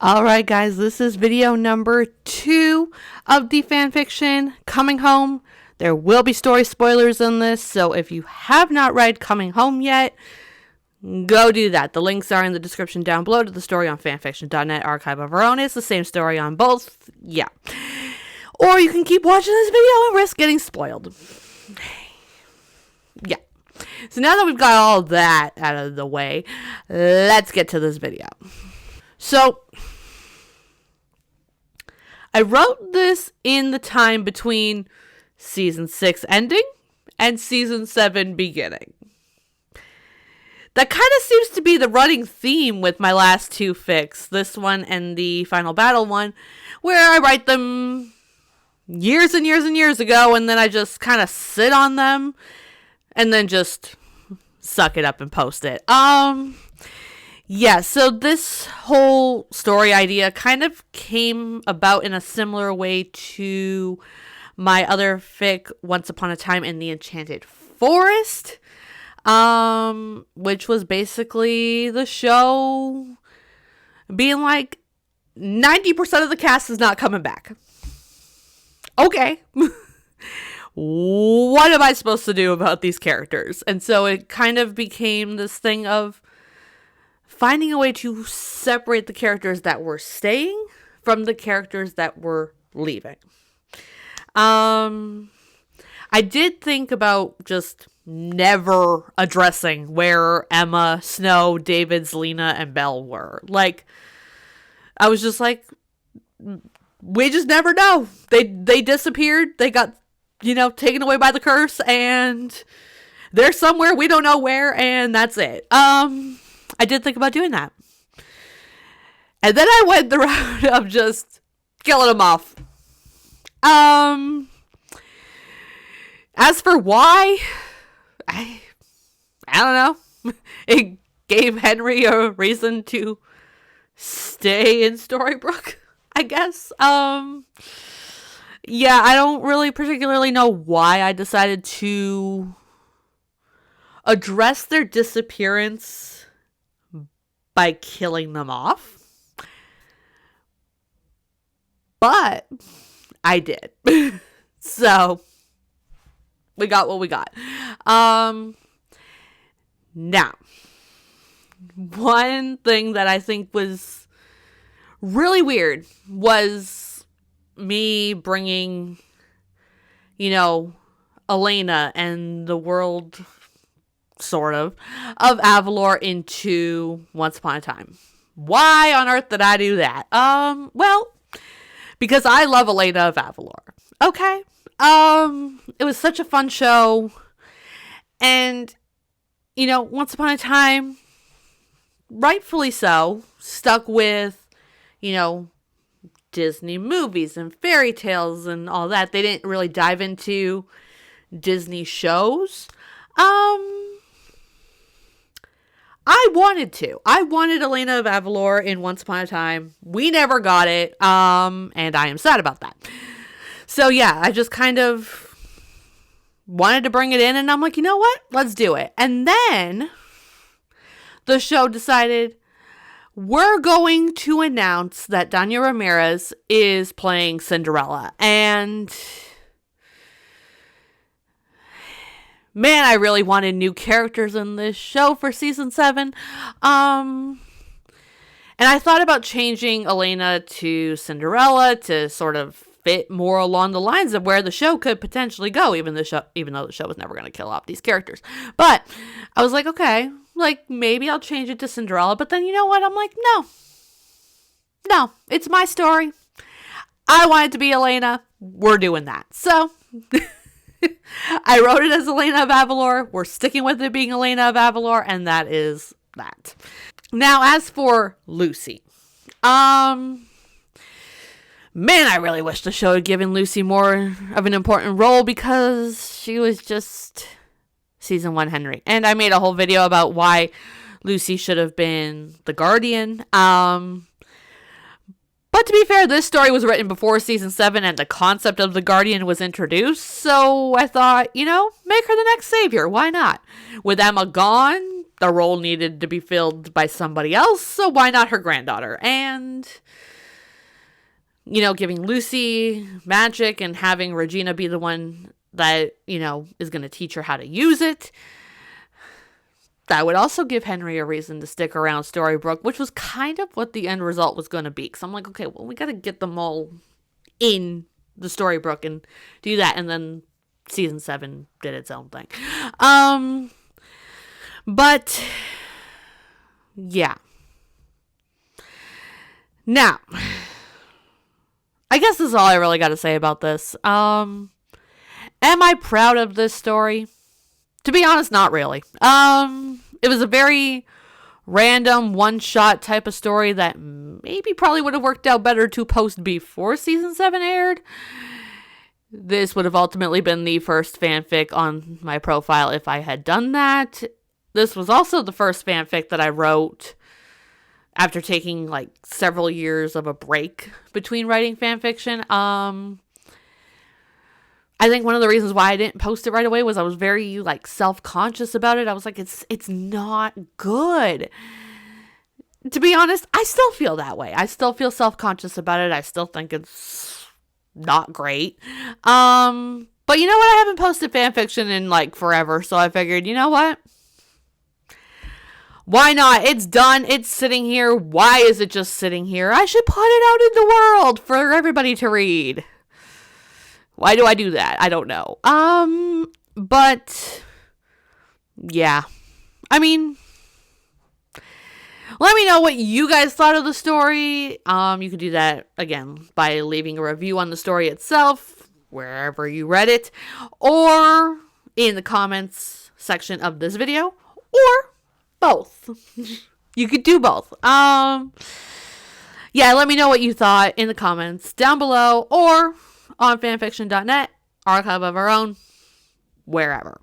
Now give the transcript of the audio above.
Alright guys, this is video number 2 of the fanfiction Coming Home. There will be story spoilers in this, so if you have not read Coming Home yet, go do that. The links are in the description down below to the story on fanfiction.net, Archive of Our Own. It's the same story on both, yeah. Or you can keep watching this video and risk getting spoiled. Yeah. So now that we've got all that out of the way, let's get to this video. So, I wrote this in the time between season 6 ending and season 7 beginning. That kind of seems to be the running theme with my last two fics, this one and the Final Battle one, where I write them years and years and years ago, and then I just kind of sit on them, and then just suck it up and post it. Yeah, so this whole story idea kind of came about in a similar way to my other fic, Once Upon a Time in the Enchanted Forest, which was basically the show being like, 90% of the cast is not coming back. Okay. What am I supposed to do about these characters? And so it kind of became this thing of finding a way to separate the characters that were staying from the characters that were leaving. I did think about just never addressing where Emma, Snow, David, Zelina, and Belle were. Like, I was just like, we just never know. They disappeared. They got, taken away by the curse, and they're somewhere, we don't know where, and that's it. I did think about doing that. And then I went the route of just killing them off. As for why, I don't know. It gave Henry a reason to stay in Storybrooke, I guess. Yeah, I don't really particularly know why I decided to address their disappearance by killing them off. But I did. So we got what we got. Now, one thing that I think was really weird was me bringing, Halina and the world, sort of Avalor into Once Upon a Time. Why on earth did I do that? Well, because I love Halina of Avalor. Okay. It was such a fun show. And, Once Upon a Time, rightfully so, stuck with, Disney movies and fairy tales and all that. They didn't really dive into Disney shows. I wanted to. I wanted Halina of Avalor in Once Upon a Time. We never got it. And I am sad about that. So yeah, I just kind of wanted to bring it in, and I'm like, you know what? Let's do it. And then the show decided, we're going to announce that Danya Ramirez is playing Cinderella. And man, I really wanted new characters in this show for season 7. And I thought about changing Halina to Cinderella to sort of fit more along the lines of where the show could potentially go, even though the show was never going to kill off these characters. But I was like, okay, maybe I'll change it to Cinderella. But then you know what? I'm like, no, it's my story. I want it to be Halina. We're doing that. So I wrote it as Halina of Avalor. We're sticking with it being Halina of Avalor, and that is that. Now, as for Lucy, man, I really wish the show had given Lucy more of an important role, because she was just season 1 Henry. And I made a whole video about why Lucy should have been the Guardian. But to be fair, this story was written before season 7 and the concept of the Guardian was introduced. So I thought, make her the next savior. Why not? With Emma gone, the role needed to be filled by somebody else, so why not her granddaughter? And, giving Lucy magic and having Regina be the one that, is going to teach her how to use it. That would also give Henry a reason to stick around Storybrooke, which was kind of what the end result was going to be. So I'm like, okay, well, we got to get them all in the Storybrooke and do that. And then season 7 did its own thing. But yeah. Now, I guess this is all I really got to say about this. Am I proud of this story? To be honest, not really. It was a very random one-shot type of story that maybe probably would have worked out better to post before season 7 aired. This would have ultimately been the first fanfic on my profile if I had done that. This was also the first fanfic that I wrote after taking several years of a break between writing fanfiction. I think one of the reasons why I didn't post it right away was I was very self-conscious about it. I was like, it's not good. To be honest, I still feel that way. I still feel self-conscious about it. I still think it's not great. But you know what? I haven't posted fanfiction in forever, so I figured, you know what? Why not? It's done. It's sitting here. Why is it just sitting here? I should put it out in the world for everybody to read. Why do I do that? I don't know. But yeah. I mean, let me know what you guys thought of the story. You could do that again by leaving a review on the story itself, wherever you read it, or in the comments section of this video, or both. You could do both. Yeah, let me know what you thought in the comments down below, or on fanfiction.net, archive of our own, wherever.